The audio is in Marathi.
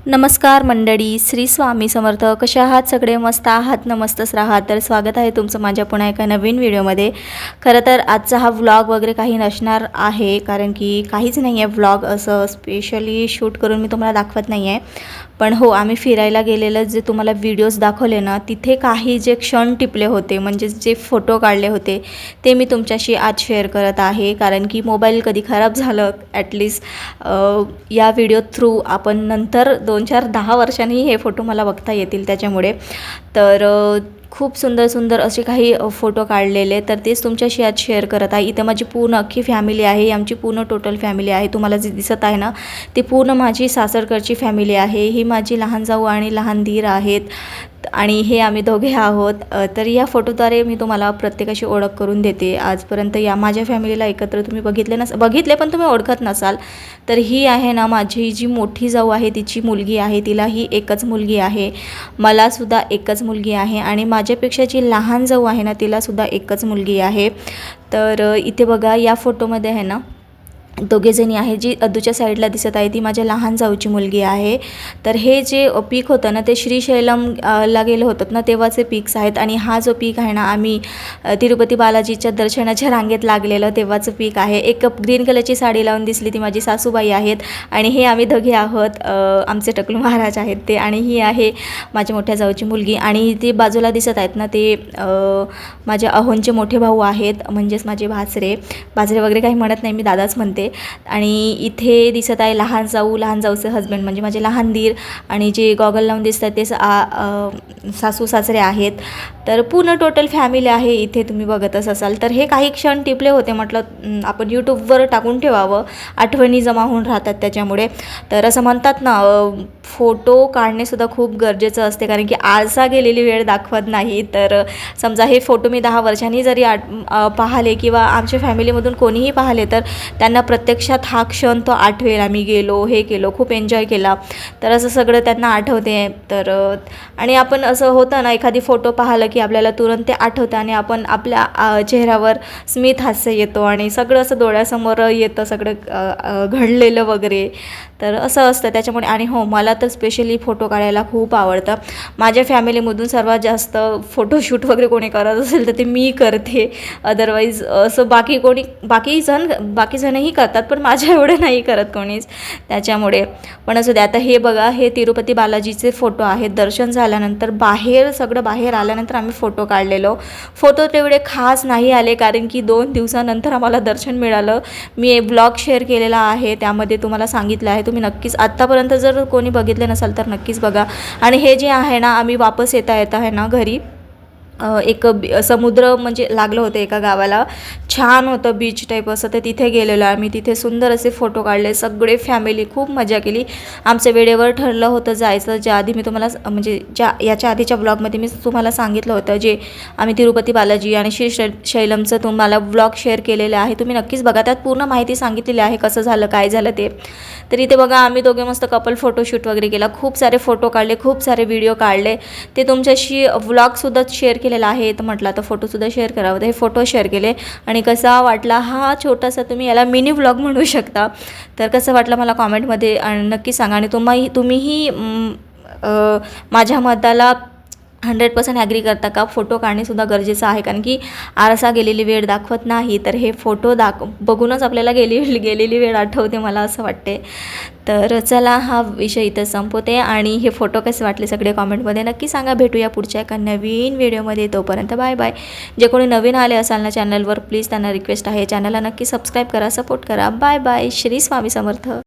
नमस्कार मंडळी, श्री स्वामी समर्थ. कशा आहात सगळे? मस्त आहात ना? मस्तच राहा. तर स्वागत आहे तुमचं माझ्या पुन्हा एका नवीन व्हिडिओमध्ये. खरं तर आजचा हा व्लॉग वगैरे काही नसणार आहे, कारण की काहीच नाही आहे व्लॉग असं स्पेशली शूट करून मी तुम्हाला दाखवत नाही आहे. पण हो, आम्ही फिरायला गेलेलं जे तुम्हाला व्हिडिओज दाखवले ना, तिथे काही जे क्षण टिपले होते, म्हणजे जे फोटो काढले होते, ते मी तुमच्याशी आज शेअर करत आहे. कारण की मोबाईल कधी खराब झालं, ॲटलिस्ट या व्हिडिओ थ्रू आपण नंतर 2-4-10 वर्षांनी हे फोटो मला बघता येतील त्याच्यामुळे. तर खूप सुंदर सुंदर असे काही फोटो काढलेले, तर तेच तुमच्याशी आज शेअर करत आहे. इथे माझी पूर्ण अख्खी फॅमिली आहे, आमची पूर्ण टोटल फॅमिली आहे. तुम्हाला जे दिसत आहे ना, ते पूर्ण माझी सासरकडची फॅमिली आहे. ही माझी लहान जाऊ आणि लहान दीर आहेत आणि हे आम्ही दोघे आहोत. तर या फोटोद्वारे मी तुम्हाला प्रत्येकाशी ओळख करून देते. आजपर्यंत या माझ्या फॅमिलीला एकत्र तुम्ही बघितले पण तुम्ही ओळखत नसाल. तर ही आहे ना माझी जी मोठी जाऊ आहे, तिची मुलगी आहे. तिलाही एकच मुलगी आहे. मलासुद्धा एकच मुलगी आहे आणि माझ्यापेक्षा जी लहान जाऊ आहे ना, तिलासुद्धा एकच मुलगी आहे. तर इथे बघा, या फोटोमध्ये आहे ना दोघेजणी आहे. जी अदूच्या साईडला दिसत आहे ती माझ्या लहान जाऊची मुलगी आहे. तर हे जे पीक होतं ना, ते श्रीशैलम ला गेलं होतं ना, तेव्हाचे पीक्स आहेत. आणि हा जो पीक आहे ना, आम्ही तिरुपती बालाजीच्या दर्शनाच्या रांगेत लागलेलं तेव्हाचं पीक आहे. एक ग्रीन कलरची साडी लावून दिसली, ती माझी सासूबाई आहेत. आणि हे आम्ही दोघे आहोत, आमचे टकलू महाराज आहेत ते. आणि ही आहे माझ्या मोठ्या जाऊची मुलगी. आणि ती बाजूला दिसत आहेत ना, ते माझ्या अहोंचे मोठे भाऊ आहेत, म्हणजेच माझे भाचरे वगैरे काही म्हणत नाही, मी दादाच म्हणते. आणि इथे दिसत आहे लहान जाऊचे हस्बंड म्हणजे माझे लहान दीर. आणि जे गॉगल लावून दिसतात ते सासू सासरे आहेत. तर पूर्ण टोटल फॅमिली आहे इथे, तुम्ही बघतच असाल. तर हे काही क्षण टिपले होते, म्हटलं आपण यूट्यूबवर टाकून ठेवावं, आठवणी जमा होऊन राहतात त्याच्यामुळे. तर असं म्हणतात ना, फोटो काढणेसुद्धा खूप गरजेचं असते, कारण की आळसा गेलेली वेळ दाखवत नाही. तर समजा हे फोटो मी 10 वर्षांनी जरी पाहिले किंवा आमच्या फॅमिलीमधून कोणीही पाहिले, तर त्यांना प्रत्यक्षात हा क्षण तो आठवेल. आम्ही गेलो, हे केलो, खूप एन्जॉय केला, तर असं सगळं त्यांना आठवते. तर आणि आपण असं होतं ना, एखादी फोटो पाहिलं की आपल्याला तुरंत ते आठवतं आणि आपण आपल्या चेहऱ्यावर स्मित हास्य येतो आणि सगळं असं डोळ्यासमोर येतं, सगळं घडलेलं वगैरे. तर असं असतं त्याच्यामुळे. आणि हो, मला तर स्पेशली फोटो काढायला खूप आवडतं. माझ्या फॅमिलीमधून सर्वात जास्त फोटोशूट वगैरे कोणी करत असेल तर ते मी करते. अदरवाईज असं बाकी जणही करतात, पण माझ्या एवढं नाही करत कोणीच त्याच्यामुळे. पण असं आता हे बघा, हे तिरुपती बालाजीचे फोटो आहेत. दर्शन झाल्यानंतर सगळं बाहेर आल्यानंतर आम्ही फोटो काढलेलो. फोटो तेवढे खास नाही आले, कारण की 2 दिवसानंतर आम्हाला दर्शन मिळालं. मी ब्लॉग शेअर केलेला आहे, त्यामध्ये तुम्हाला सांगितलं आहे. तुम्ही नक्कीच आत्तापर्यंत जर कोणी बघितले नसाल तर नक्कीच बघा. आणि हे जे आहे ना, आम्ही वापस येता आहे ना घरी, एक समुद्र म्हणजे लागलं होतं एका गावाला, छान होतं बीच टाईप असं. तर तिथे गेलेलो आम्ही. तिथे सुंदर असे फोटो काढले, सगळे फॅमिली खूप मजा केली. आमचं वेळेवर ठरलं होतं जायचं, ज्या आधी मी तुम्हाला म्हणजे याच्या आधीच्या ब्लॉगमध्ये मी तुम्हाला सांगितलं होतं, जे आम्ही तिरुपती बालाजी आणि श्रीशैलमचं तुम्हाला ब्लॉग शेअर केलेलं आहे. तुम्ही नक्कीच बघा, त्यात पूर्ण माहिती सांगितलेली आहे, कसं झालं काय झालं ते. तर इथे बघा, आम्ही दोघे मस्त कपल फोटोशूट वगैरे केला, खूप सारे फोटो काढले, खूप सारे व्हिडिओ काढले. ते तुमच्याशी व्लॉगसुद्धा शेअर केलेला आहे, तर म्हटलं आता फोटोसुद्धा शेअर करावं. तर हे फोटो शेअर केले. आणि कसा वाटला हा छोटासा, तुम्ही याला मिनी व्लॉग म्हणू शकता, तर कसं वाटलं मला कॉमेंटमध्ये नक्की सांगा. आणि तुम्हीही माझ्या मताला 100% ॲग्री करता का? फोटो काढणेसुद्धा गरजेचं आहे, कारण की आरसा गेलेली वेळ दाखवत नाही. तर हे फोटो बघूनच आपल्याला गेलेली वेळ आठवते, मला असं वाटते. तर चला, हा विषय इथं संपवते. आणि हे फोटो कसे वाटले सगळे कॉमेंटमध्ये नक्की सांगा. भेटूया पुढच्या एका नवीन व्हिडिओमध्ये. तोपर्यंत बाय बाय. जे कोणी नवीन आले असाल ना चॅनलवर, प्लीज त्यांना रिक्वेस्ट आहे, चॅनलला नक्की सबस्क्राईब करा, सपोर्ट करा. Bye bye. श्री स्वामी समर्थ.